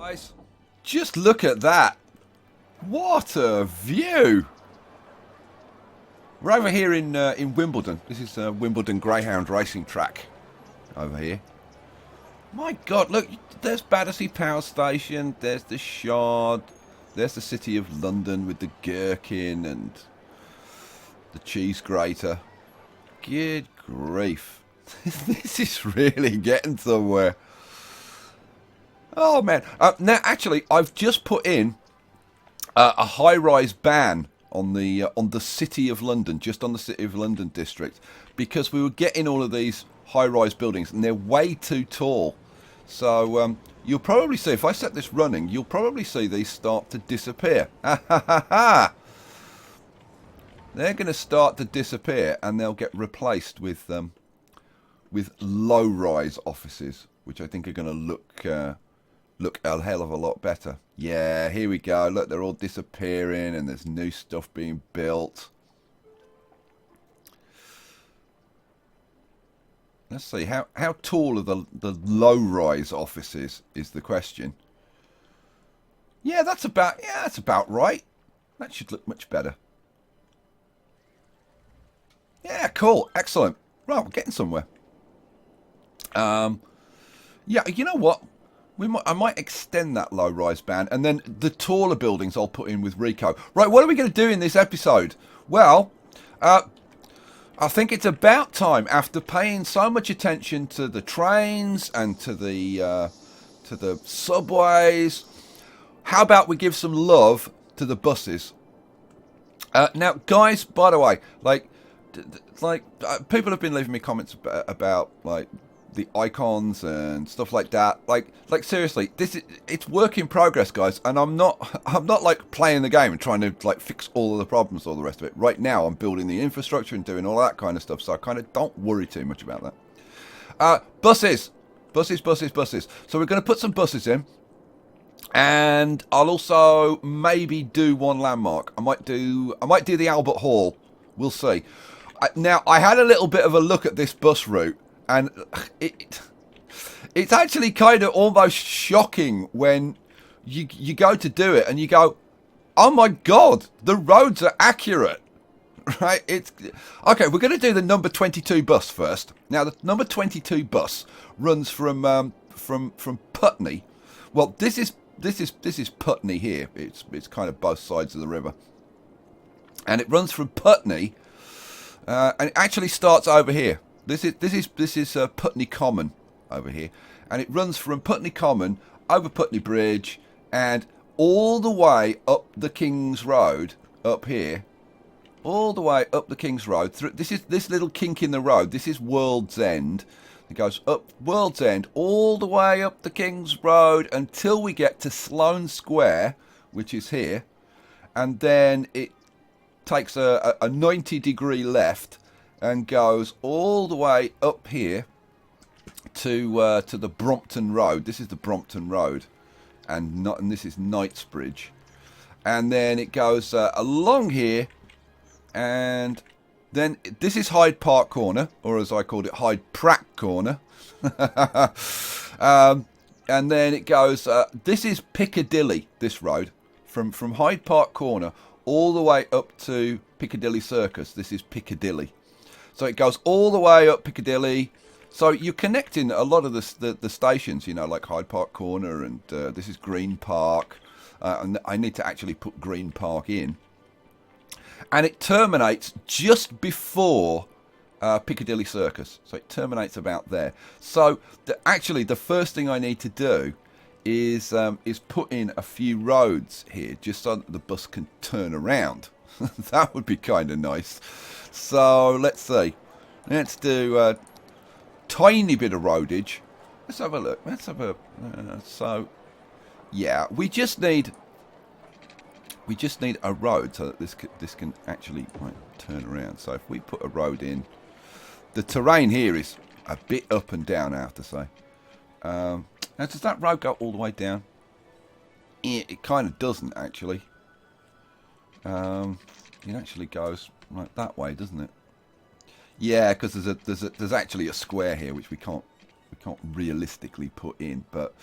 Guys, just look at that. What a view. We're over here in Wimbledon. This is Wimbledon Greyhound Racing Track over here. My God, look, there's Battersea Power Station, there's the Shard, there's the City of London with the gherkin and the cheese grater. Good grief. This is really getting somewhere. Oh, man. Now, actually, I've just put in a high-rise ban on the City of London, just on the City of London district, because we were getting all of these high-rise buildings, and they're way too tall. So you'll probably see, if I set this running, you'll probably see these start to disappear. Ha ha ha ha! They're going to start to disappear, and they'll get replaced with low-rise offices, which I think are going to look a hell of a lot better. Yeah, here we go. Look, they're all disappearing and there's new stuff being built. Let's see, how tall are the low-rise offices is the question. Yeah, that's about right. That should look much better. Yeah, cool. Excellent. Right, we're getting somewhere. Yeah, you know what? I might extend that low-rise ban, and then the taller buildings I'll put in with Rico. Right, what are we going to do in this episode? Well, I think it's about time, after paying so much attention to the trains and to the subways. How about we give some love to the buses? Now, guys, by the way, people have been leaving me comments about like the icons and stuff like that. Like seriously, it's work in progress, guys, and I'm not like playing the game and trying to like fix all of the problems, all the rest of it. Right now I'm building the infrastructure and doing all that kind of stuff, so I kind of don't worry too much about that. Buses. So we're going to put some buses in, and I'll also maybe do one landmark. I might do the Albert Hall. We'll see. Now, I had a little bit of a look at this bus route, and it's actually kind of almost shocking when you go to do it and you go, oh my God, the roads are accurate, right? It's okay. We're going to do the number 22 bus first. Now, the number 22 bus runs from Putney. Well, this is Putney here. It's kind of both sides of the river, and it runs from Putney, and it actually starts over here. This is Putney Common over here, and it runs from Putney Common over Putney Bridge and all the way up the King's Road up here, all the way up the King's Road. Through this little kink in the road. This is World's End. It goes up World's End all the way up the King's Road until we get to Sloane Square, which is here, and then it takes a 90-degree left and goes all the way up here to the Brompton Road. This is the Brompton Road, and this is Knightsbridge, and then it goes along here, and then this is Hyde Park Corner, or as I called it, Hyde Pratt Corner, and then it goes. This is Piccadilly. This road from Hyde Park Corner all the way up to Piccadilly Circus. This is Piccadilly. So it goes all the way up Piccadilly. So you're connecting a lot of the stations, you know, like Hyde Park Corner, and this is Green Park. And I need to actually put Green Park in. And it terminates just before Piccadilly Circus. So it terminates about there. So actually the first thing I need to do is put in a few roads here, just so that the bus can turn around. That would be kind of nice. So let's see. Let's do a tiny bit of roadage. Let's have a look. Let's have a. So yeah, we just need a road so that this can actually turn around. So if we put a road in, the terrain here is a bit up and down, I have to say. Now, does that road go all the way down? It kind of doesn't actually. It actually goes right that way, doesn't it? Yeah, because there's actually a square here which we can't realistically put in. But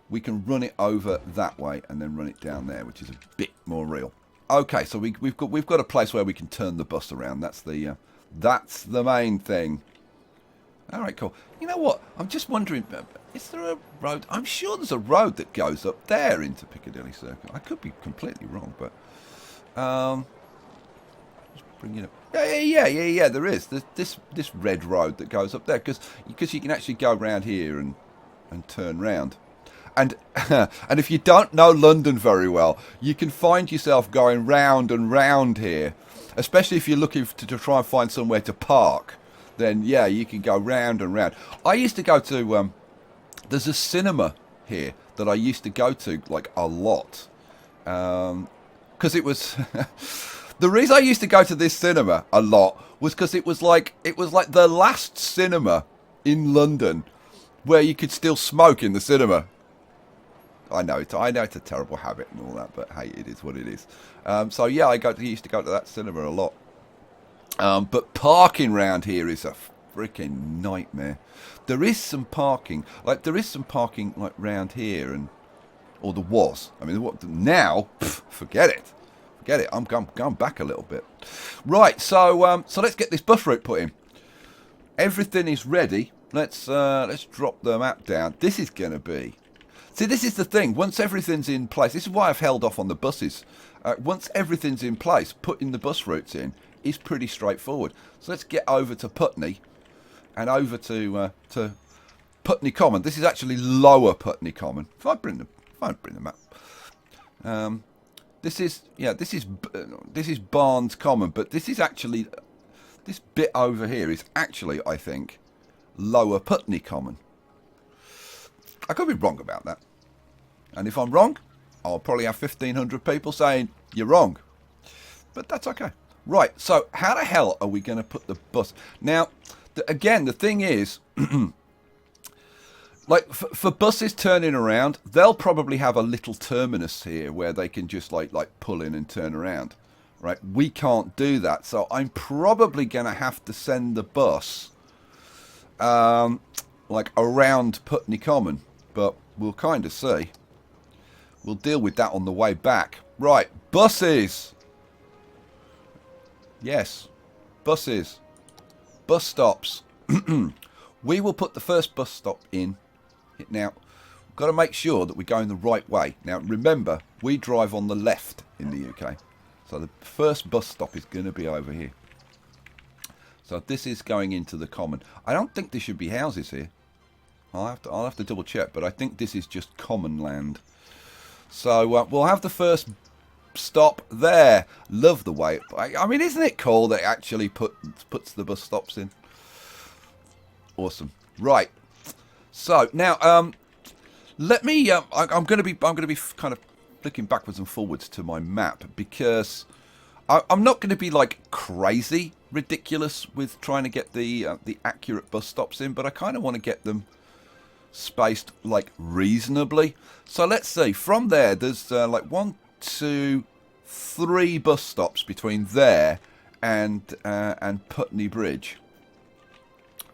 we can run it over that way and then run it down there, which is a bit more real. Okay, so we've got a place where we can turn the bus around. That's the main thing. All right, cool. You know what? I'm just wondering, is there a road? I'm sure there's a road that goes up there into Piccadilly Circus. I could be completely wrong, but just bring it up. Yeah. There is. There's this red road that goes up there because you can actually go around here and turn round. And and if you don't know London very well, you can find yourself going round and round here, especially if you're looking to try and find somewhere to park. Then yeah, you can go round and round. I used to go to there's a cinema here that I used to go to like a lot, because it was the reason I used to go to this cinema a lot was because it was like the last cinema in London where you could still smoke in the cinema. I know it's a terrible habit and all that, but hey, it is what it is. So yeah, I used to go to that cinema a lot. But parking round here is a freaking nightmare. There is some parking like round here, or there was. I mean, now? Forget it. I'm going back a little bit. Right, so let's get this bus route put in. Everything is ready. Let's drop the map down. This is going to be. See, this is the thing. Once everything's in place, this is why I've held off on the buses. Once everything's in place, putting the bus routes in is pretty straightforward. So let's get over to Putney and over to Putney Common. This is actually Lower Putney Common. If I bring the map, this is Barnes Common, but this is actually this bit over here is actually, I think, Lower Putney Common. I could be wrong about that. And if I'm wrong, I'll probably have 1,500 people saying, you're wrong. But that's okay. Right, so how the hell are we going to put the bus? Now, again, the thing is, like for buses turning around, they'll probably have a little terminus here where they can just like pull in and turn around. Right, we can't do that. So I'm probably going to have to send the bus like around Putney Common. But we'll kind of see. We'll deal with that on the way back. Right, buses. Yes, buses. Bus stops. We will put the first bus stop in. Now, we've got to make sure that we're going the right way. Now, remember, we drive on the left in the UK. So the first bus stop is going to be over here. So this is going into the common. I don't think there should be houses here. I'll have to double check, but I think this is just common land. So we'll have the first stop there. Love the way. I mean, isn't it cool that it actually puts the bus stops in? Awesome. Right. So now, let me. I'm going to be kind of looking backwards and forwards to my map because I'm not going to be like crazy ridiculous with trying to get the accurate bus stops in, but I kind of want to get them spaced like reasonably. So let's see, from there there's like 1, 2, 3 bus stops between there and Putney Bridge.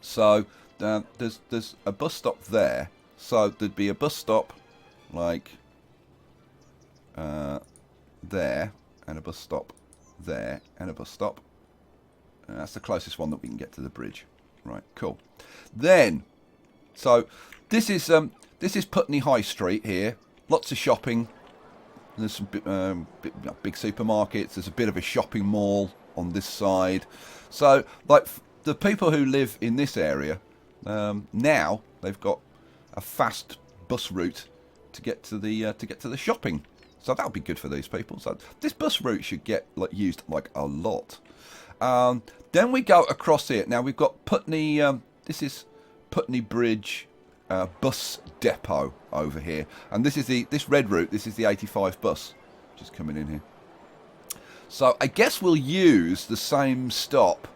So there's a bus stop there, so there'd be a bus stop like there, and a bus stop there, and a bus stop. That's the closest one that we can get to the bridge. Right, cool. Then, so this is Putney High Street here. Lots of shopping. There's some big supermarkets. There's a bit of a shopping mall on this side. So, like the people who live in this area now, they've got a fast bus route to get to the shopping. So that'll be good for these people. So this bus route should get used like a lot. Then we go across here. Now we've got Putney. This is Putney Bridge bus depot over here, and this is this red route. This is the 85 bus, which is coming in here. So I guess we'll use the same stop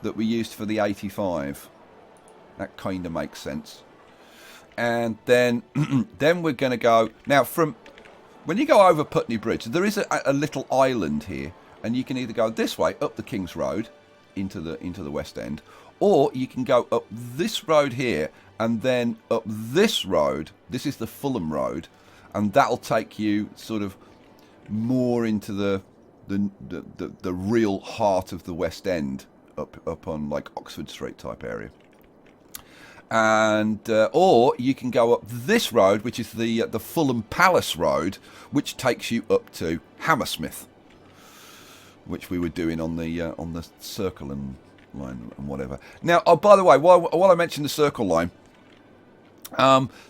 that we used for the 85. That kind of makes sense. And then then we're going to go now from when you go over Putney Bridge. There is a little island here, and you can either go this way up the King's Road into the West End, Or you can go up this road here and then up this road. This is the Fulham Road, and that'll take you sort of more into the real heart of the West End, up on like Oxford Street type area. And or you can go up this road, which is the Fulham Palace Road, which takes you up to Hammersmith, which we were doing on the Circle and line and whatever. Now, oh, by the way, while I mentioned the Circle line,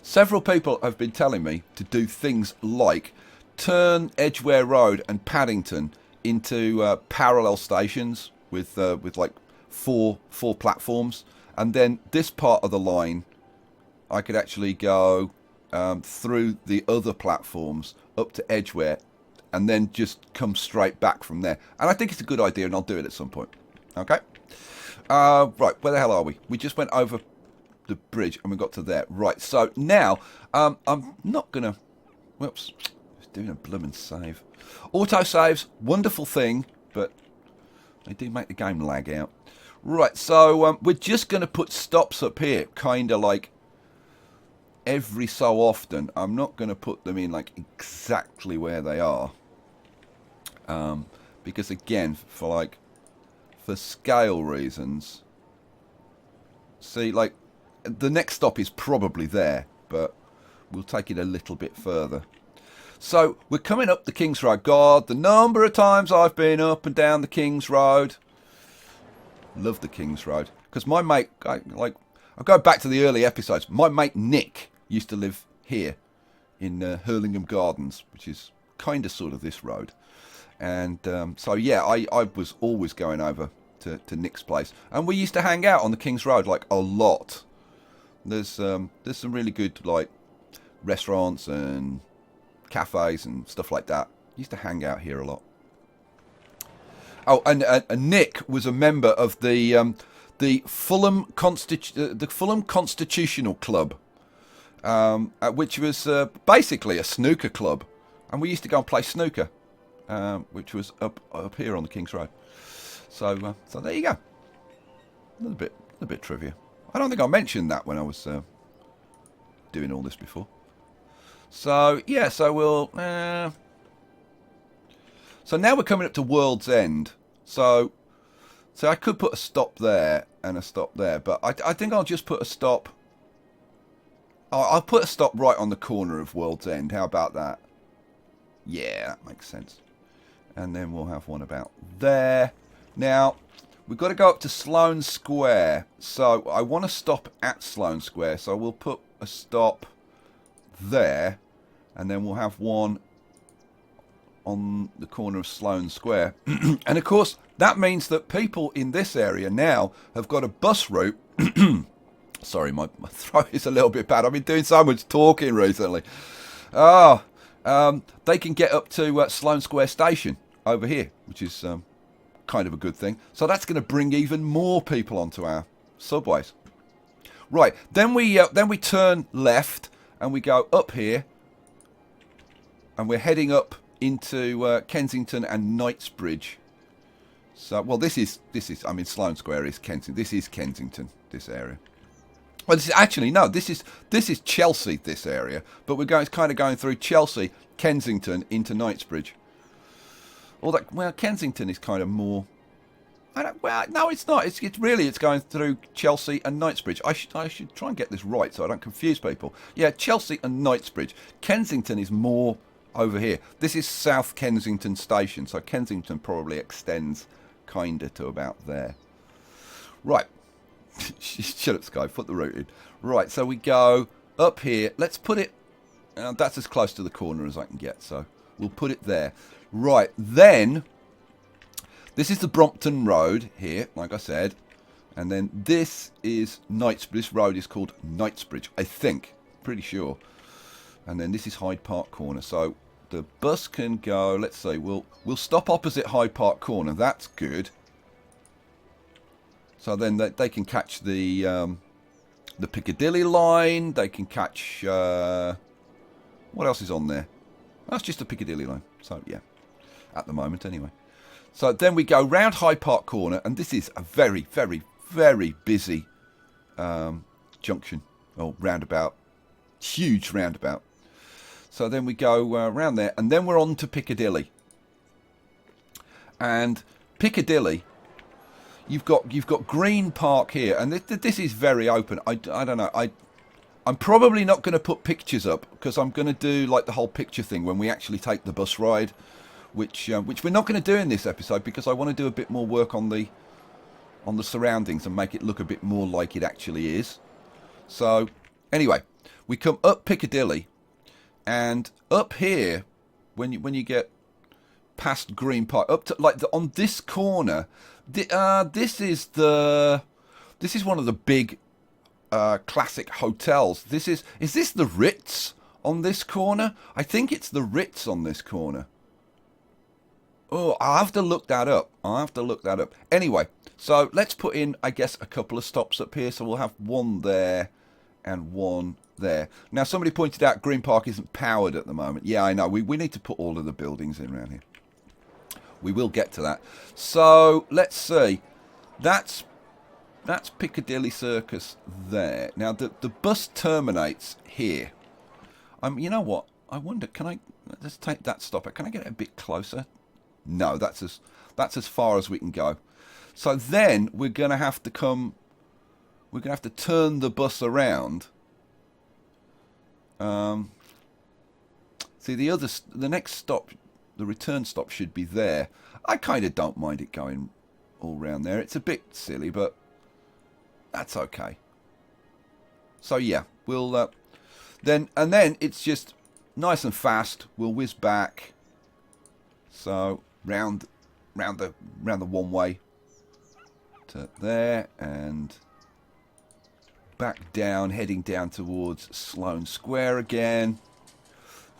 several people have been telling me to do things like turn Edgware Road and Paddington into parallel stations with like four platforms, and then this part of the line I could actually go through the other platforms up to Edgware and then just come straight back from there. And I think it's a good idea, and I'll do it at some point. Okay. Right, where the hell are we? We just went over the bridge and we got to there. Right, so now I'm not gonna. Whoops, just doing a blooming save. Auto saves, wonderful thing, but they do make the game lag out. Right, so we're just gonna put stops up here, kind of like every so often. I'm not gonna put them in like exactly where they are, because again, for scale reasons. See, like, the next stop is probably there, but we'll take it a little bit further. So, we're coming up the King's Road. God, the number of times I've been up and down the King's Road. Love the King's Road. Because my mate, I'll go back to the early episodes. My mate Nick used to live here in Hurlingham Gardens, which is kind of sort of this road. And so, yeah, I was always going over to Nick's place. And we used to hang out on the King's Road, like, a lot. There's some really good, like, restaurants and cafes and stuff like that. Used to hang out here a lot. Oh, and Nick was a member of the Fulham Constitutional Club, which was basically a snooker club. And we used to go and play snooker. Which was up here on the King's Road. So there you go. A little bit trivia. I don't think I mentioned that when I was doing all this before. So yeah, so we'll. So now we're coming up to World's End. So I could put a stop there and a stop there, but I think I'll just put a stop. I'll put a stop right on the corner of World's End. How about that? Yeah, that makes sense. And then we'll have one about there. Now, we've got to go up to Sloane Square. So I want to stop at Sloane Square. So we'll put a stop there. And then we'll have one on the corner of Sloane Square. And of course, that means that people in this area now have got a bus route. Sorry, my throat is a little bit bad. I've been doing so much talking recently. They can get up to Sloane Square Station over here, which is kind of a good thing. So that's going to bring even more people onto our subways. Right, then we turn left and we go up here, and we're heading up into Kensington and Knightsbridge. So, well, this is. I mean, Sloane Square is Kensington. This is Kensington. This area. Well, this is actually no. This is Chelsea. This area, but we're kind of going through Chelsea, Kensington into Knightsbridge. Well, Kensington is kind of more. No, it's not. It's going through Chelsea and Knightsbridge. I should try and get this right so I don't confuse people. Yeah, Chelsea and Knightsbridge. Kensington is more over here. This is South Kensington Station, so Kensington probably extends kinda to about there. Right. Shut up, Skye. Put the route in. Right, so we go up here. Let's put it. That's as close to the corner as I can get, so we'll put it there. Right, then this is the Brompton Road here, like I said, and then this is Knightsbridge. This road is called Knightsbridge, I think, pretty sure. And then this is Hyde Park Corner. So the bus can go. Let's see. We'll stop opposite Hyde Park Corner. That's good. So then they can catch the Piccadilly line. They can catch what else is on there? That's just the Piccadilly line. So yeah, at the moment anyway. So then we go round Hyde Park Corner, and this is a very, very, very busy junction or roundabout, huge roundabout. So then we go around there, and then we're on to Piccadilly. And Piccadilly, you've got Green Park here, and this is very open. I don't know. I'm probably not going to put pictures up because I'm going to do like the whole picture thing when we actually take the bus ride, which we're not going to do in this episode because I want to do a bit more work on the surroundings and make it look a bit more like it actually is. So anyway, we come up Piccadilly, and up here when you get past Green Park, up to like on this corner, this is one of the big classic hotels. Is this the Ritz on this corner? I think it's the Ritz on this corner. Oh, I'll have to look that up. Anyway, so let's put in, I guess, a couple of stops up here. So we'll have one there and one there. Now, somebody pointed out Green Park isn't powered at the moment. Yeah, I know. We need to put all of the buildings in around here. We will get to that. So let's see. That's Piccadilly Circus there. Now the bus terminates here. You know what? I wonder. Can I just take that stopper? Can I get it a bit closer? No, that's as far as we can go. So then we're gonna have to come. We're gonna have to turn the bus around. See the next stop, the return stop should be there. I kind of don't mind it going all round there. It's a bit silly, but that's okay. So yeah, we'll then it's just nice and fast. We'll whiz back. So round the one way to there and back down, heading down towards Sloane Square again.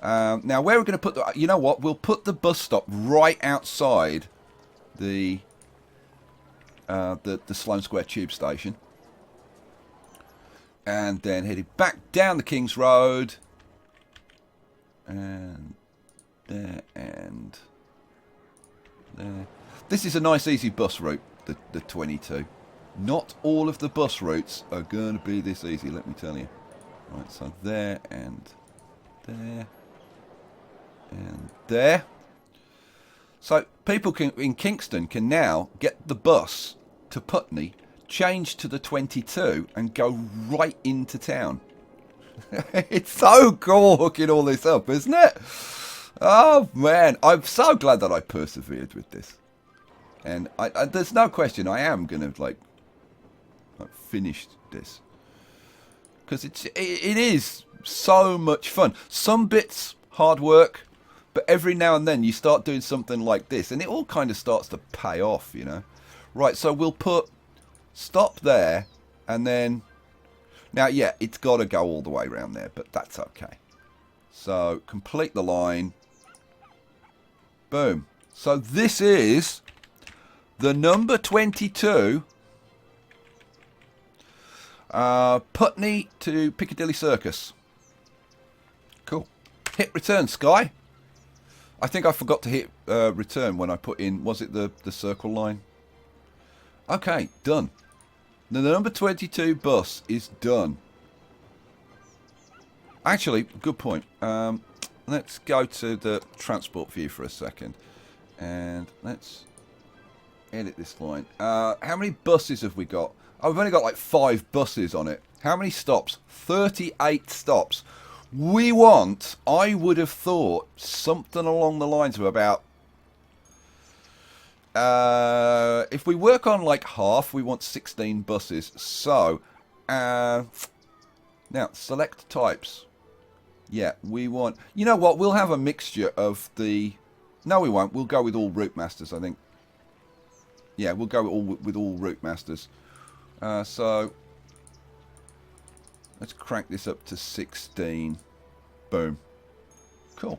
Now where we're going to put the, you know what? We'll put the bus stop right outside the Sloane Square tube station. And then heading back down the King's Road. And there and there. This is a nice easy bus route, the 22. Not all of the bus routes are going to be this easy, let me tell you. Right, so there and there. And there. So people in Kingston can now get the bus to Putney, change to the 22 and go right into town. It's so cool hooking all this up, isn't it? Oh man, I'm so glad that I persevered with this. And I there's no question I am going to like finish this. Because it is so much fun. Some bits hard work, but every now and then you start doing something like this and it all kind of starts to pay off, you know. Right, so we'll put stop there and then now yeah, it's got to go all the way around there, but that's okay. So complete the line. Boom. So this is the number 22 Putney to Piccadilly Circus. Cool. Hit return, Skye. I think I forgot to hit return when I put in, was it the circle line? Okay, done. The number 22 bus is done. Actually, good point. Let's go to the transport view for a second. And let's edit this line. How many buses have we got? Oh, we've only got like 5 buses on it. How many stops? 38 stops. We want, I would have thought, something along the lines of about... if we work on like half, we want 16 buses. So, now, select types. Yeah, we want... You know what? We'll have a mixture of the... No, we won't. We'll go with all route masters, I think. Yeah, we'll go with all route masters. So, let's crank this up to 16. Boom. Cool.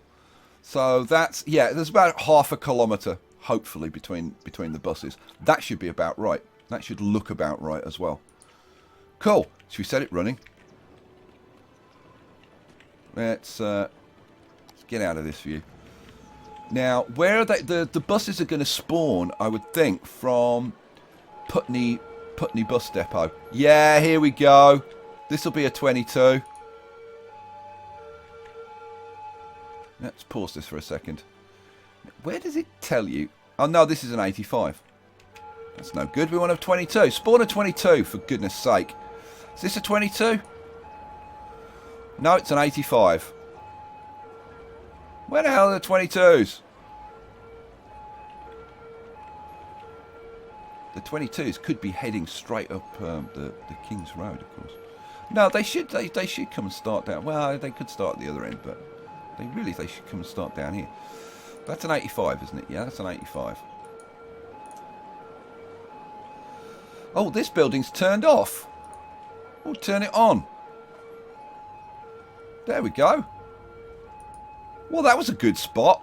So that's... Yeah, there's about half a kilometre, hopefully, between the buses. That should be about right. That should look about right as well. Cool. Should we set it running? Let's get out of this view. Now, where are they? The buses are going to spawn, I would think, from Putney Putney bus depot. Yeah, here we go. This will be a 22. Let's pause this for a second. Where does it tell you? Oh, no, this is an 85. That's no good. We want a 22. Spawn a 22, for goodness sake. Is this a 22? No, it's an 85. Where the hell are the 22s? The 22s could be heading straight up the King's Road, of course. No, they should come and start down. Well, they could start at the other end, but they should come and start down here. That's an 85, isn't it? Yeah, that's an 85. Oh, this building's turned off. We'll turn it on. There we go. Well, that was a good spot.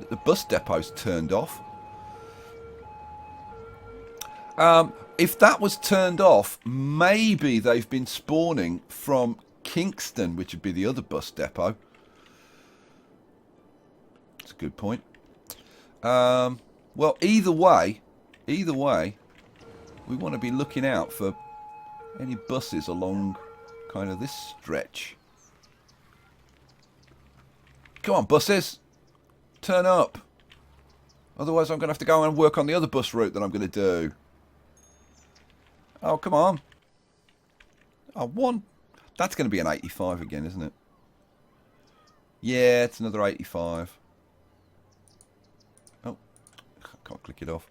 The bus depot's turned off. If that was turned off, maybe they've been spawning from Kingston, which would be the other bus depot. That's a good point. Well, either way, we want to be looking out for any buses along kind of this stretch. Come on, buses. Turn up. Otherwise, I'm going to have to go and work on the other bus route that I'm going to do. Oh, come on. Oh, one. That's going to be an 85 again, isn't it? Yeah, it's another 85. Oh, can't click it off.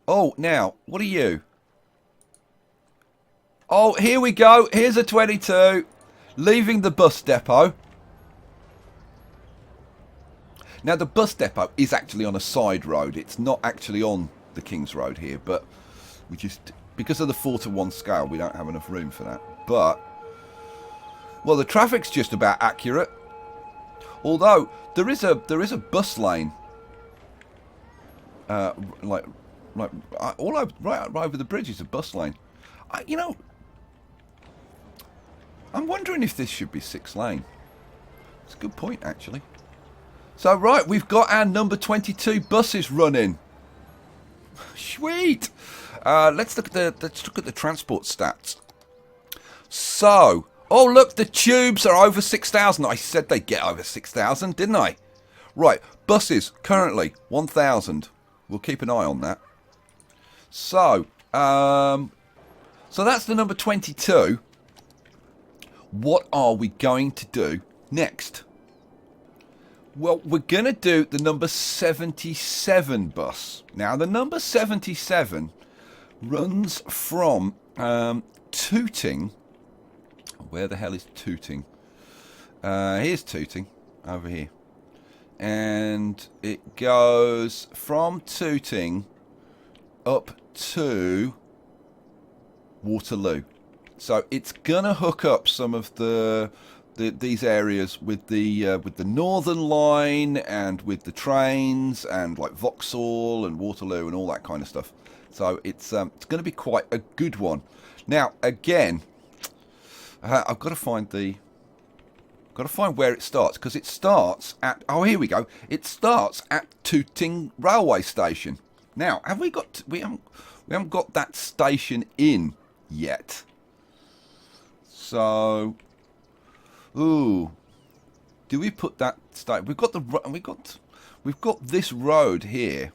Oh, now, what are you? Oh, here we go. Here's a 22. Leaving the bus depot. Now, the bus depot is actually on a side road. It's not actually on the King's Road here, but we just, because of the 4:1 scale, we don't have enough room for that. But, well, the traffic's just about accurate. Although, there is a bus lane. Like all over, right over the bridge is a bus lane. You know, I'm wondering if this should be 6 lane. It's a good point, actually. So, right, we've got our number 22 buses running. Sweet. Let's look at the transport stats. So, oh look, the tubes are over 6,000. I said they'd get over 6,000, didn't I? Right, buses currently 1,000. We'll keep an eye on that. So, so that's the number 22. What are we going to do next? Well, we're going to do the number 77 bus. Now, the number 77 runs from Tooting. Where the hell is Tooting? Here's Tooting, over here. And it goes from Tooting up to Waterloo. So it's going to hook up some of these areas with the Northern Line and with the trains and like Vauxhall and Waterloo and all that kind of stuff. So it's going to be quite a good one. Now again, I've got to find where it starts, because it starts at, oh, here we go. It starts at Tooting railway station. Now, we haven't got that station in yet. So, ooh, do we put that station? We've got this road here.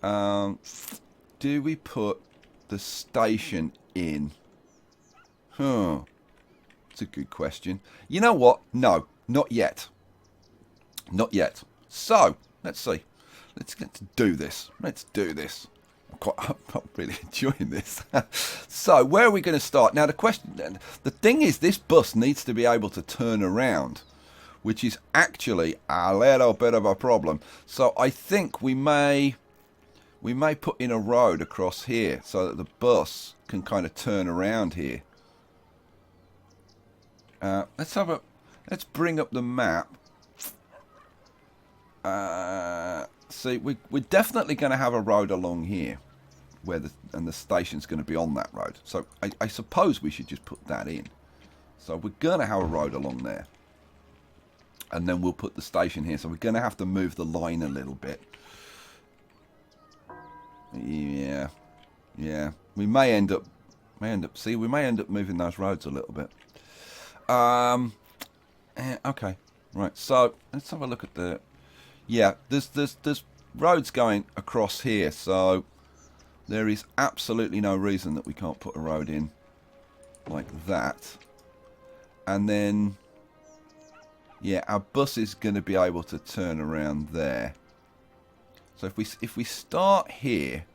Do we put the station in? Huh. It's a good question. You know what? No, not yet. Not yet. So, let's see. Let's do this. Let's do this. I'm really enjoying this. So, where are we going to start? Now, the thing is, this bus needs to be able to turn around, which is actually a little bit of a problem. So, I think we may put in a road across here so that the bus can kind of turn around here. Let's bring up the map. See, we're definitely going to have a road along here, and the station's going to be on that road. So I suppose we should just put that in. So we're going to have a road along there, and then we'll put the station here. So we're going to have to move the line a little bit. Yeah, Yeah, we may end up moving those roads a little bit. Okay, right. So let's have a look at the. Yeah, there's roads going across here, so there is absolutely no reason that we can't put a road in like that. And then, yeah, our bus is going to be able to turn around there. So if we start here,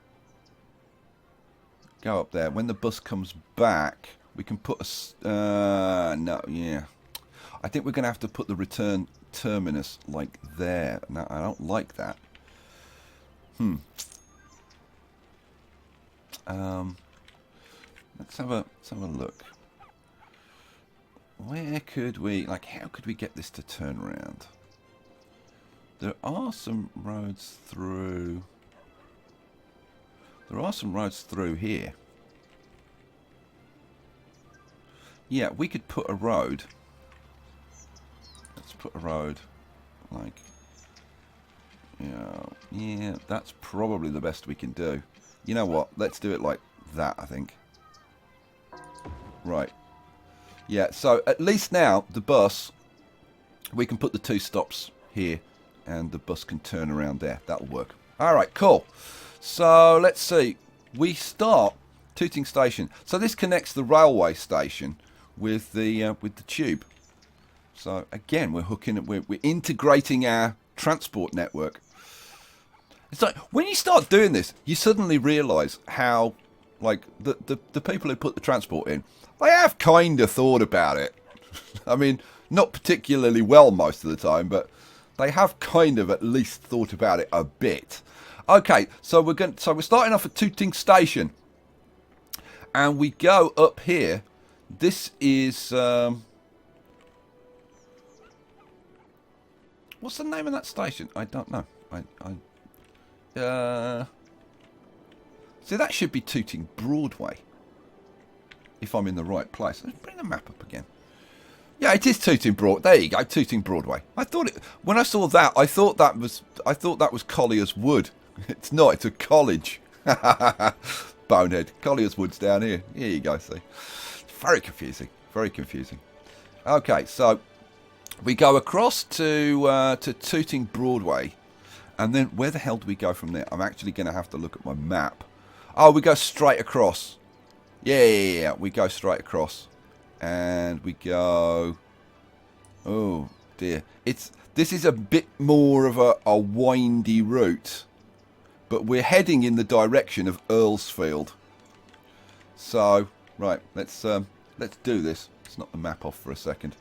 go up there. When the bus comes back, we can put a no, yeah. I think we're going to have to put the return terminus like there. No, I don't like that. Let's have a look. Where could we, like, how could we get this to turn around? There are some roads through. There are some roads through here. Yeah, we could put a road. Let's put a road like. Yeah, that's probably the best we can do. You know what? Let's do it like that, I think. Right. Yeah, so at least now the bus, we can put the 2 stops here and the bus can turn around there. That'll work. Alright, cool. So let's see. We start Tooting Station. So this connects the railway station with the tube. So again, we're integrating our transport network. It's like when you start doing this, you suddenly realise how, like, the people who put the transport in, they have kind of thought about it. I mean, not particularly well most of the time, but they have kind of at least thought about it a bit. Okay, so we're starting off at Tooting Station, and we go up here. This is what's the name of that station? I don't know. See, that should be Tooting Broadway. If I'm in the right place. Let's bring the map up again. Yeah, it is Tooting Broad. There you go, Tooting Broadway. I thought it when I saw that. I thought that was Collier's Wood. It's not. It's a college. Bonehead. Collier's Wood's down here. Here you go. See, very confusing. Very confusing. Okay, so we go across to Tooting Broadway, and then where the hell do we go from there? I'm actually going to have to look at my map. Oh, we go straight across. Yeah. We go straight across. And we go. Oh dear. This is a bit more of a windy route. But we're heading in the direction of Earlsfield. So, right, let's do this. Let's knock the map off for a second.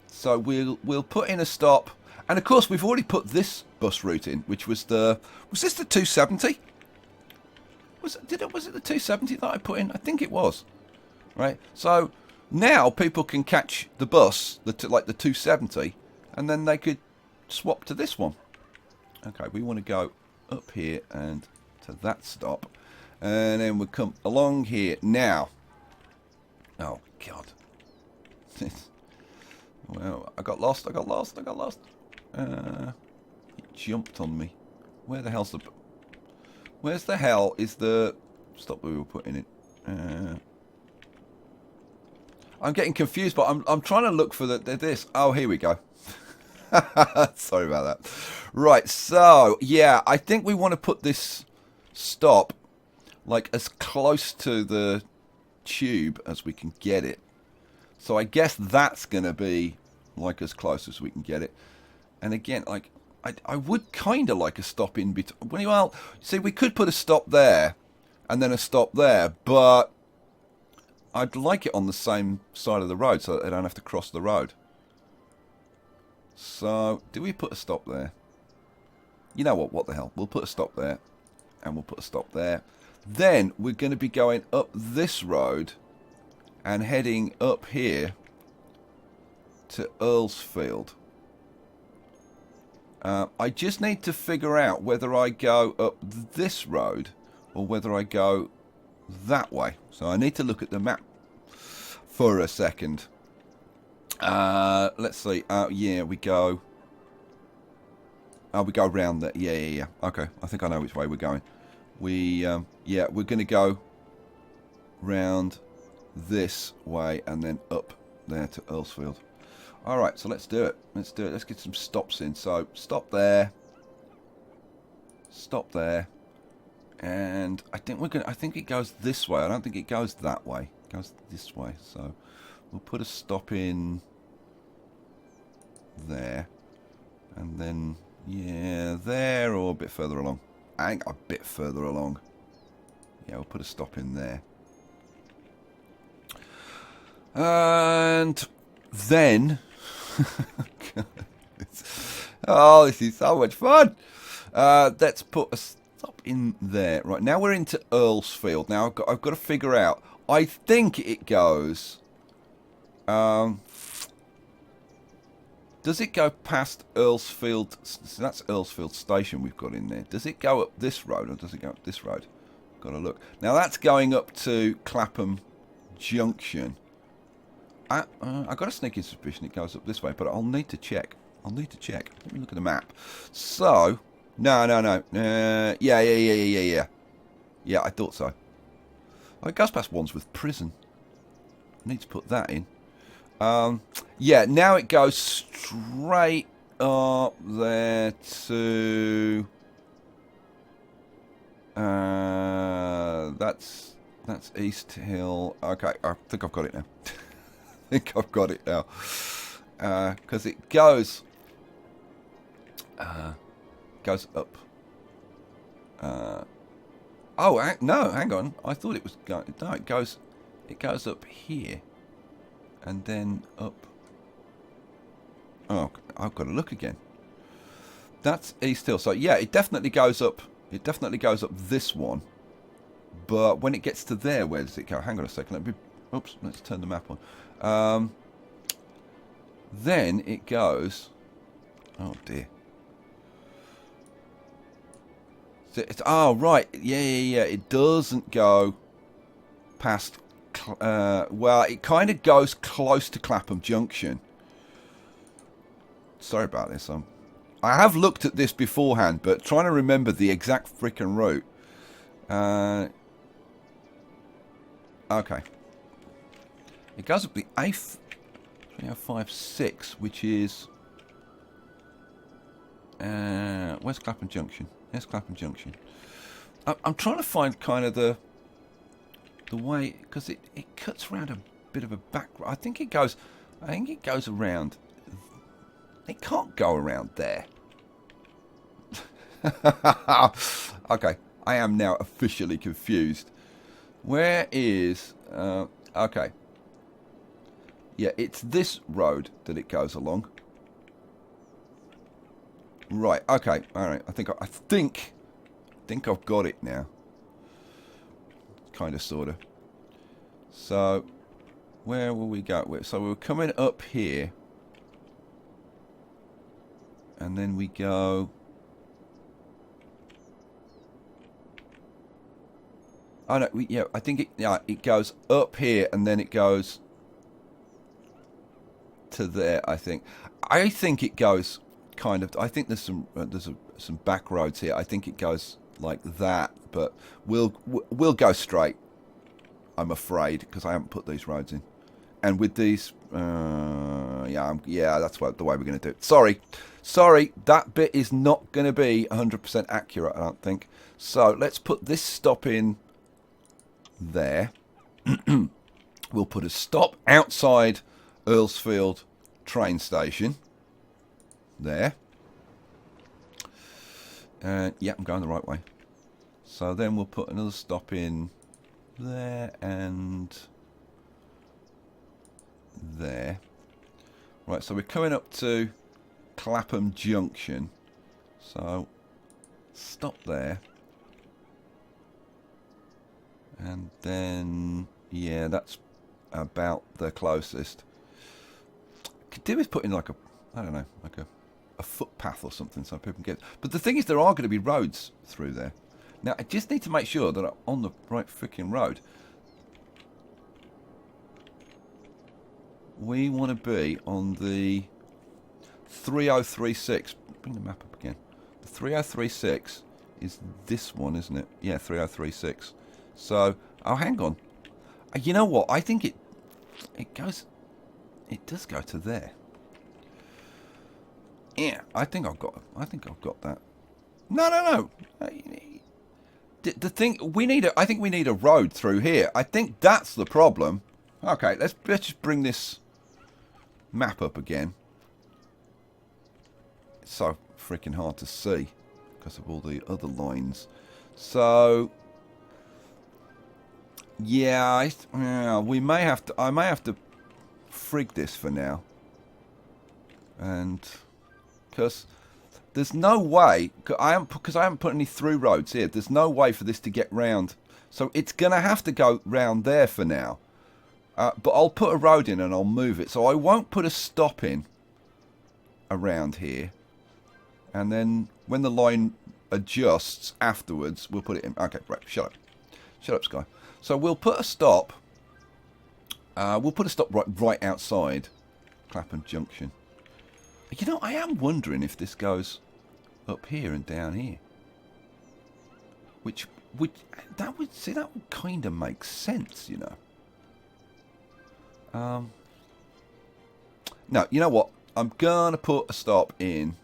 So we'll put in a stop. And of course we've already put this bus route in, which was was this the 270? Was it the 270 that I put in? I think it was. Right. So now people can catch the bus, like the 270, and then they could swap to this one. Okay, we want to go up here and to that stop, and then we'll come along here now. Oh God. Well, I got lost. It jumped on me. Where's the hell is the stop we were putting it? I'm getting confused, but I'm trying to look for this. Oh, here we go. Sorry about that. Right, so yeah, I think we want to put this stop like as close to the tube as we can get it. So I guess that's going to be like as close as we can get it. And again, like I would kind of like a stop in between. Well, see, we could put a stop there and then a stop there, but I'd like it on the same side of the road so that I don't have to cross the road. So, do we put a stop there? You know what the hell. We'll put a stop there. And we'll put a stop there. Then, we're going to be going up this road and heading up here to Earlsfield. I just need to figure out whether I go up this road or whether I go that way. So I need to look at the map for a second. Let's see. Yeah, we go. Oh, we go round there. Yeah. Okay, I think I know which way we're going. yeah, we're going to go round this way and then up there to Earlsfield. All right, so let's do it. Let's do it. Let's get some stops in. So stop there, and I think it goes this way. I don't think it goes that way. It goes this way. So we'll put a stop in there, and then yeah, there or a bit further along. I think a bit further along. Yeah, we'll put a stop in there. And then, oh, this is so much fun. Let's put a stop in there. Right, now we're into Earlsfield. Now I've got to figure out. I think it goes. Does it go past Earlsfield? So that's Earlsfield Station we've got in there. Does it go up this road or does it go up this road? Got to look. Now that's going up to Clapham Junction. I got a sneaking suspicion it goes up this way, but I'll need to check. Let me look at the map. So, no. Yeah, I thought so. Oh, it goes past Wandsworth Prison. I need to put that in. Yeah, now it goes straight up there to... that's East Hill. Okay, I think I've got it now. Because it goes up. Oh no, hang on. I thought it was going. No, it goes up here, and then up. Oh, I've got to look again. That's East Hill. So yeah, it definitely goes up. It definitely goes up this one. But when it gets to there, where does it go? Hang on a second. Let's turn the map on. Then it goes. Oh dear. So it's right. Yeah. It doesn't go past. Well, it kind of goes close to Clapham Junction. Sorry about this. I have looked at this beforehand, but trying to remember the exact freaking route. Okay. It goes up the A3056, which is... where's Clapham Junction? There's Clapham Junction. I'm trying to find kind of the way, because it cuts around a bit of a back... I think it goes around... It can't go around there. Okay, I am now officially confused. Where is... okay. Yeah, it's this road that it goes along. Right, okay, alright. I think I've got it now. Kind of, sort of. So, where will we go? So we were coming up here. And then we go... Oh no, yeah, I think it goes up here and then it goes to there. I think it goes kind of. I think there's some back roads here. I think it goes like that, but we'll go straight. I'm afraid, because I haven't put these roads in, and with these, yeah, that's the way we're going to do it. Sorry, that bit is not going to be 100% accurate. I don't think. So let's put this stop in. There. We'll put a stop outside Earlsfield train station. There. Yeah, I'm going the right way. So then we'll put another stop in there and there. Right, so we're coming up to Clapham Junction. So stop there. And then, yeah, that's about the closest. Could do with putting like a footpath or something so people can get. But the thing is, there are going to be roads through there. Now, I just need to make sure that I'm on the right freaking road. We want to be on the 3036. Bring the map up again. The 3036 is this one, isn't it? Yeah, 3036. So, oh, hang on. You know what? I think it does go to there. Yeah, I think I've got that. No. The thing I think we need a road through here. I think that's the problem. Okay, let's just bring this map up again. It's so freaking hard to see because of all the other lines. So yeah, I may have to frig this for now, and because there's no way, because I haven't put any through roads here. There's no way for this to get round, so it's gonna have to go round there for now. But I'll put a road in and I'll move it, so I won't put a stop in around here. And then when the line adjusts afterwards, we'll put it in. Okay, right, shut up, Skye. So we'll put a stop. Right outside Clapham Junction. You know, I am wondering if this goes up here and down here. Which that would kind of make sense, you know. No, you know what? I'm gonna put a stop in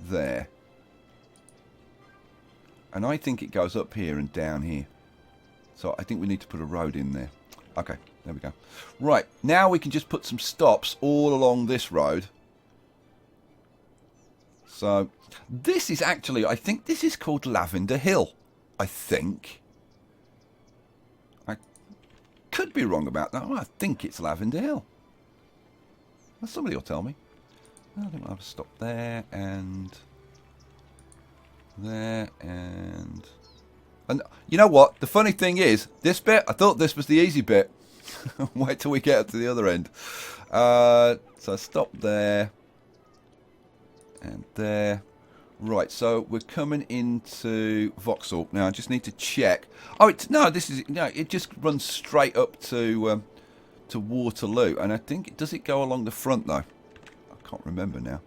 there. And I think it goes up here and down here. So I think we need to put a road in there. Okay, there we go. Right, now we can just put some stops all along this road. So this is actually, I think this is called Lavender Hill. I think. I could be wrong about that. I think it's Lavender Hill. Well, somebody will tell me. I think I'll have a stop there and there and you know what? The funny thing is, this bit, I thought this was the easy bit. Wait till we get up to the other end. So stop there and there. Right, so we're coming into Vauxhall now. I just need to check. Oh, it just runs straight up to Waterloo, and I think does it go along the front though? I can't remember now.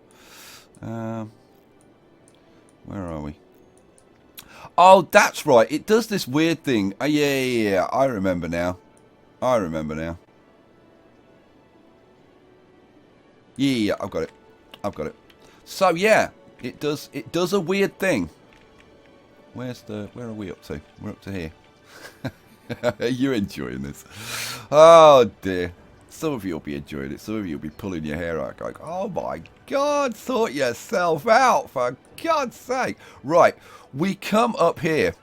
Where are we? Oh, that's right. It does this weird thing. Oh, yeah. I remember now. Yeah, I've got it. So yeah, it does a weird thing. Where are we up to? We're up to here. Are you enjoying this? Oh dear. Some of you will be enjoying it. Some of you will be pulling your hair out going, oh my God, sort yourself out, for God's sake. Right, we come up here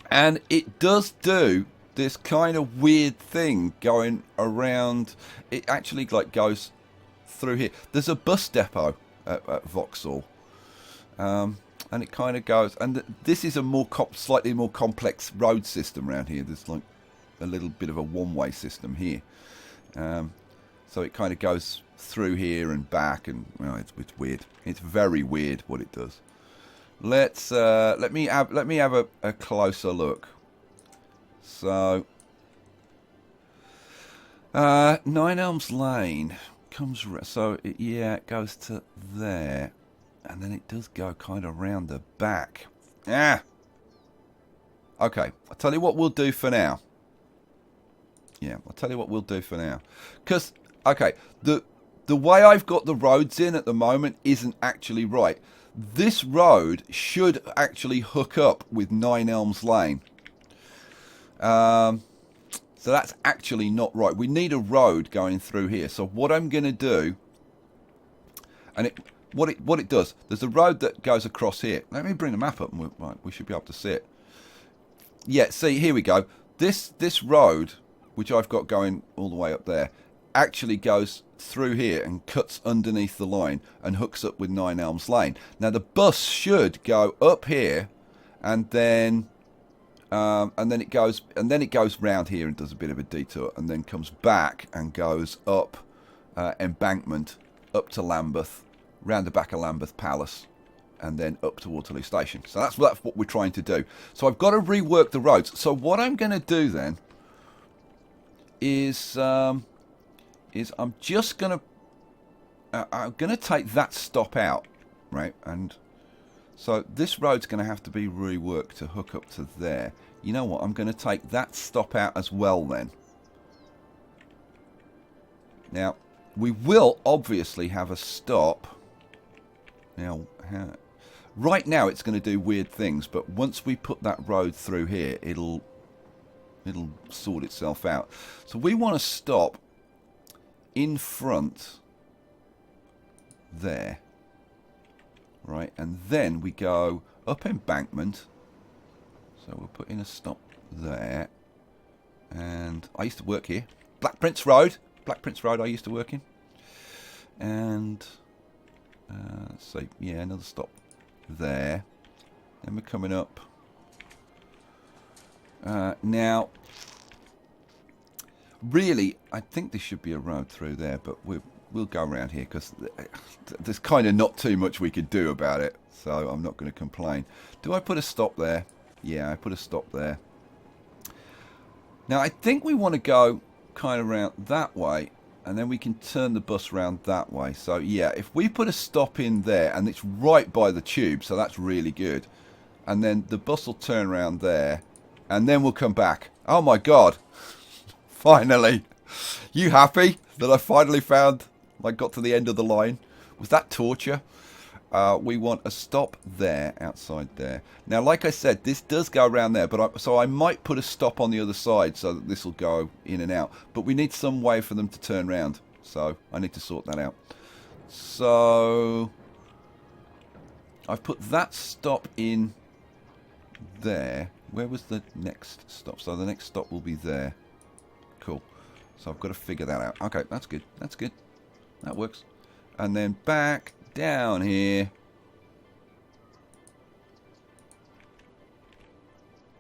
and it does do this kind of weird thing going around. It actually like goes through here. There's a bus depot at Vauxhall. And it kind of goes, and this is a slightly more complex road system around here. There's like a little bit of a one-way system here. So it kind of goes through here and back, and well, it's weird. It's very weird what it does. Let me have a closer look. So 9 Elms Lane comes it goes to there, and then it does go kind of round the back. Okay, I'll tell you what we'll do for now. Because, okay, the way I've got the roads in at the moment isn't actually right. This road should actually hook up with 9 Elms Lane. So that's actually not right. We need a road going through here. So what I'm going to do, and what it does, there's a road that goes across here. Let me bring the map up, and we should be able to see it. Yeah, see, here we go. This road, which I've got going all the way up there, actually goes through here and cuts underneath the line and hooks up with 9 Elms Lane. Now the bus should go up here, and then it goes round here and does a bit of a detour, and then comes back and goes up Embankment up to Lambeth, round the back of Lambeth Palace, and then up to Waterloo Station. So that's what we're trying to do. So I've got to rework the roads. So what I'm going to do then is I'm just going to take that stop out, right? And So this road's going to have to be reworked to hook up to there. You know what? I'm going to take that stop out as well then. Now, we will obviously have a stop. Now, right now it's going to do weird things, but once we put that road through here, it'll sort itself out. So we want to stop in front there. Right, and then we go up embankment. So we'll put in a stop there. And I used to work here. Black Prince Road I used to work in. And let's see, yeah, another stop there. Then we're coming up. Now, really, I think there should be a road through there, but we'll go around here because there's kind of not too much we could do about it, so I'm not going to complain. Do I put a stop there? Yeah, I put a stop there. Now, I think we want to go kind of around that way, and then we can turn the bus around that way. So, yeah, if we put a stop in there, and it's right by the tube, so that's really good. And then the bus will turn around there, and then we'll come back. Oh, my God. Finally. You happy that I finally found... I got to the end of the line? Was that torture? We want a stop there, outside there. Now, like I said, this does go around there, but so I might put a stop on the other side so that this will go in and out. But we need some way for them to turn round, so I need to sort that out. So I've put that stop in there. Where was the next stop? So the next stop will be there. Cool. So I've got to figure that out. Okay, that's good. That's good. That works. And then back down here.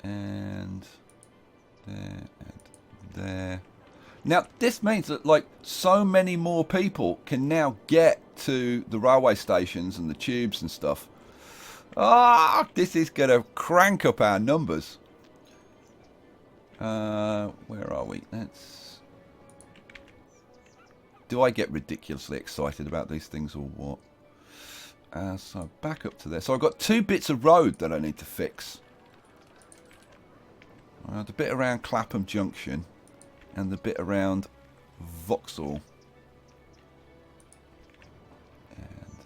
And there and there. Now, this means that, like, so many more people can now get to the railway stations and the tubes and stuff. Ah, this is going to crank up our numbers. Where are we? Do I get ridiculously excited about these things or what? So back up to there. So I've got 2 bits of road that I need to fix. The bit around Clapham Junction and the bit around Vauxhall. And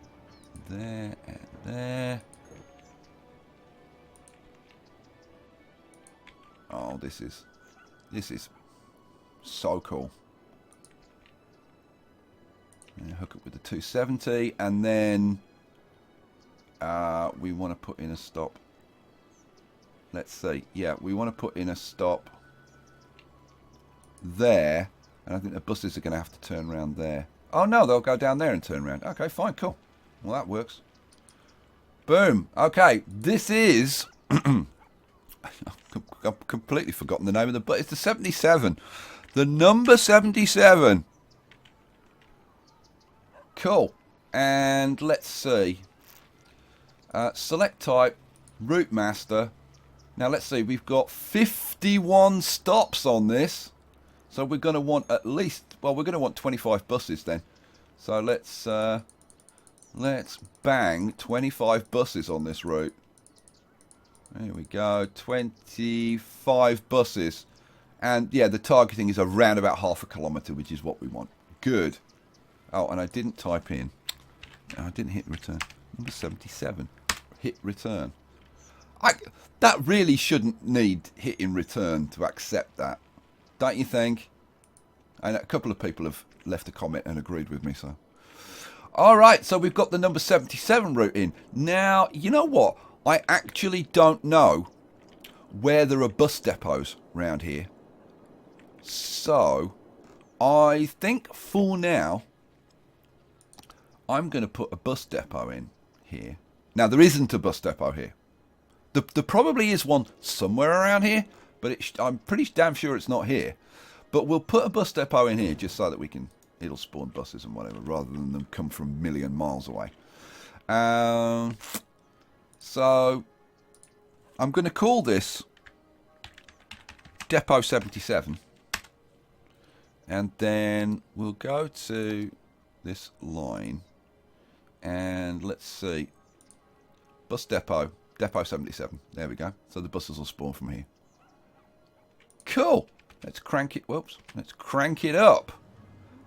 there and there. Oh, this is so cool. And hook up with the 270, and then we want to put in a stop. Let's see. Yeah, we want to put in a stop there, and I think the buses are going to have to turn around there. Oh no, they'll go down there and turn around. Okay, fine, cool. Well, that works. Boom. Okay, this is. I've completely forgotten the name of the bus. It's the 77. The number 77. Cool. And let's see. Select type, route master. Now let's see. We've got 51 stops on this. So we're going to want at least, well, we're going to want 25 buses then. So let's bang 25 buses on this route. There we go, 25 buses. And yeah, the targeting is around about half a kilometre, which is what we want. Good. Oh, and I didn't type in. I didn't hit return. Number 77. Hit return. That really shouldn't need hitting return to accept that. Don't you think? And a couple of people have left a comment and agreed with me, so. Alright, so we've got the number 77 route in. Now, you know what? I actually don't know where there are bus depots around here. So, I think for now, I'm going to put a bus depot in here. Now, there isn't a bus depot here. There probably is one somewhere around here, but I'm pretty damn sure it's not here. But we'll put a bus depot in here just so that it'll spawn buses and whatever, rather than them come from a million miles away. So, I'm going to call this Depot 77. And then we'll go to this line. And let's see. Bus depot. Depot 77. There we go. So the buses will spawn from here. Cool. Let's crank it. Whoops. Let's crank it up.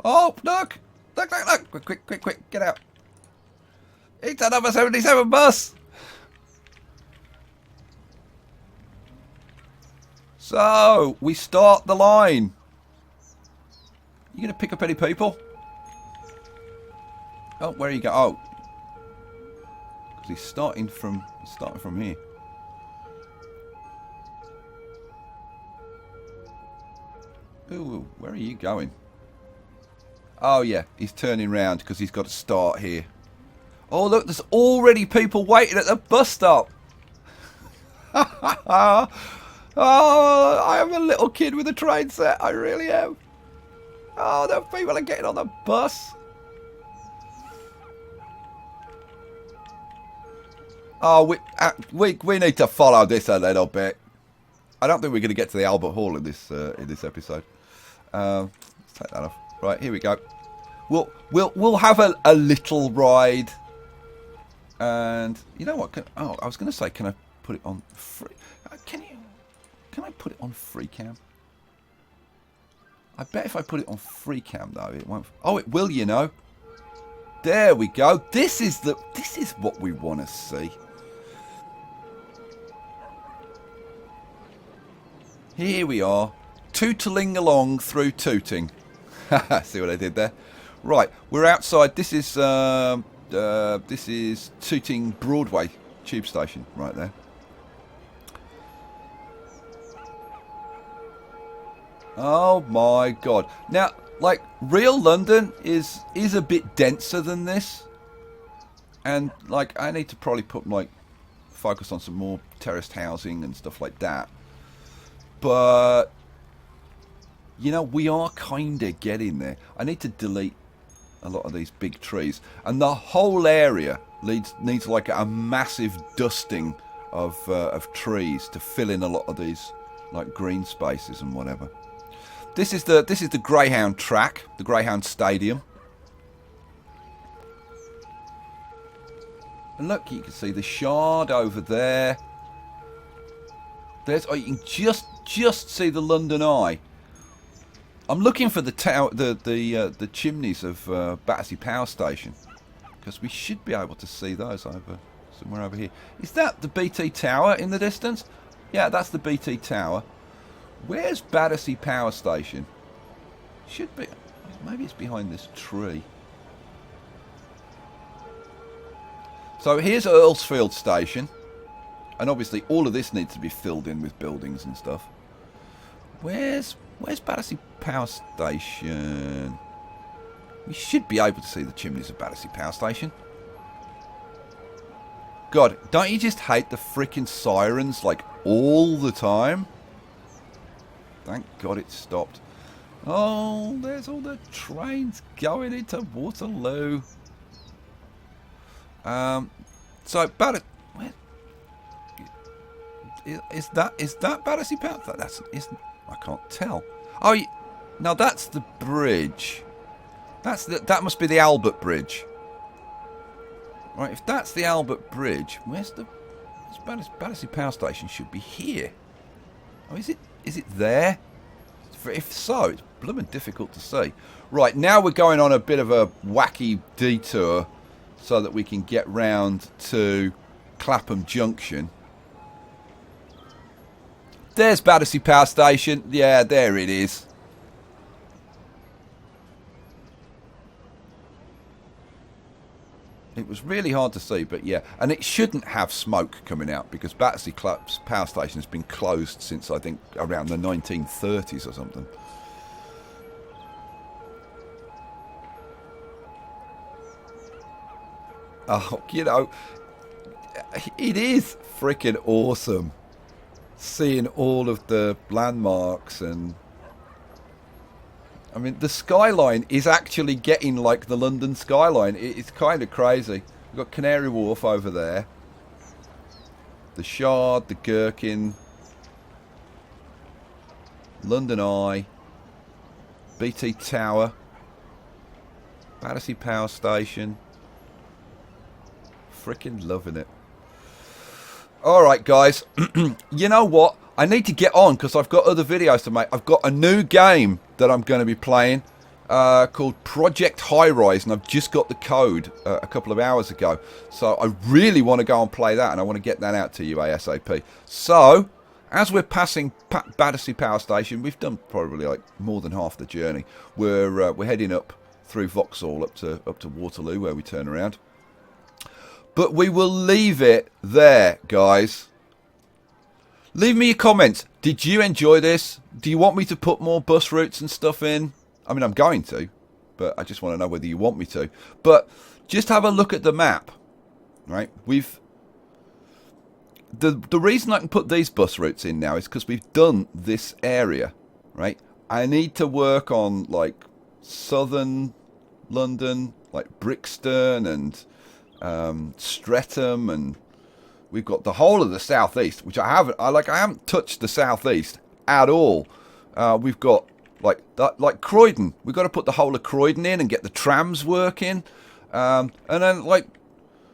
Oh, look. Look, look, look. Quick, quick, quick, quick. Get out. It's a number 77 bus. So, we start the line. You going to pick up any people? Oh, where are you going? Oh. Because he's starting from here. Ooh, where are you going? Oh, yeah. He's turning round because he's got to start here. Oh, look. There's already people waiting at the bus stop. Oh, I am a little kid with a train set. I really am. Oh, the people are getting on the bus. Oh, we need to follow this a little bit. I don't think we're going to get to the Albert Hall in this episode. Let's take that off. Right, here we go. We'll have a little ride. And you know what? I was going to say, can I put it on free? Can I put it on free cam? I bet if I put it on free cam though, it won't. Oh, it will, you know. There we go. This is what we want to see. Here we are, tootling along through Tooting. See what I did there? Right, we're outside. This is Tooting Broadway tube station right there. Oh my god. Now, like, real London is a bit denser than this. And, like, I need to probably put, like, focus on some more terraced housing and stuff like that. But, you know, we are kind of getting there. I need to delete a lot of these big trees. And the whole area needs like, a massive dusting of trees to fill in a lot of these, like, green spaces and whatever. This is the Greyhound track, the Greyhound Stadium. And look, you can see the Shard over there. Oh, you can just see the London Eye. I'm looking for the tower, the chimneys of Battersea Power Station, because we should be able to see those somewhere over here. Is that the BT Tower in the distance? Yeah, that's the BT Tower. Where's Battersea Power Station? Should be. Maybe it's behind this tree. So here's Earlsfield Station. And obviously all of this needs to be filled in with buildings and stuff. Where's Battersea Power Station? We should be able to see the chimneys of Battersea Power Station. God, don't you just hate the freaking sirens, like, all the time? Thank God it stopped. Oh, there's all the trains going into Waterloo. So, where is that Battersea Power? I can't tell. Oh, now that's the bridge. That must be the Albert Bridge. Right, if that's the Albert Bridge, where's Battersea Power Station? Should be here. Oh, is it there? If so, it's blooming difficult to see. Right, now we're going on a bit of a wacky detour so that we can get round to Clapham Junction. There's Battersea Power Station. Yeah, there it is. It was really hard to see, but yeah. And it shouldn't have smoke coming out because Battersea Power Station has been closed since, I think, around the 1930s or something. Oh, you know, it is freaking awesome seeing all of the landmarks. And I mean, the skyline is actually getting like the London skyline. It's kind of crazy. We've got Canary Wharf over there, the Shard, the Gherkin, London Eye, BT Tower, Battersea Power Station. Freaking loving it. Alright guys, you know what? I need to get on because I've got other videos to make. I've got a new game that I'm going to be playing called Project High Rise, and I've just got the code a couple of hours ago. So I really want to go and play that, and I want to get that out to you ASAP. So, as we're passing Battersea Power Station, we've done probably like more than half the journey. We're heading up through Vauxhall up to Waterloo, where we turn around. But we will leave it there, guys. Leave me your comments. Did you enjoy this? Do you want me to put more bus routes and stuff in? I mean, I'm going to, but I just want to know whether you want me to. But just have a look at the map, right? The reason I can put these bus routes in now is because we've done this area, right? I need to work on like southern London, like Brixton and Streatham, and we've got the whole of the southeast, which I haven't touched the southeast at all. We've got like Croydon. We've got to put the whole of Croydon in and get the trams working, and then like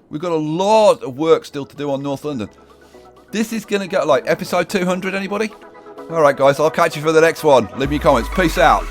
we've got a lot of work still to do on North London. This is gonna get like episode 200. Anybody? All right, guys. I'll catch you for the next one. Leave me your comments. Peace out.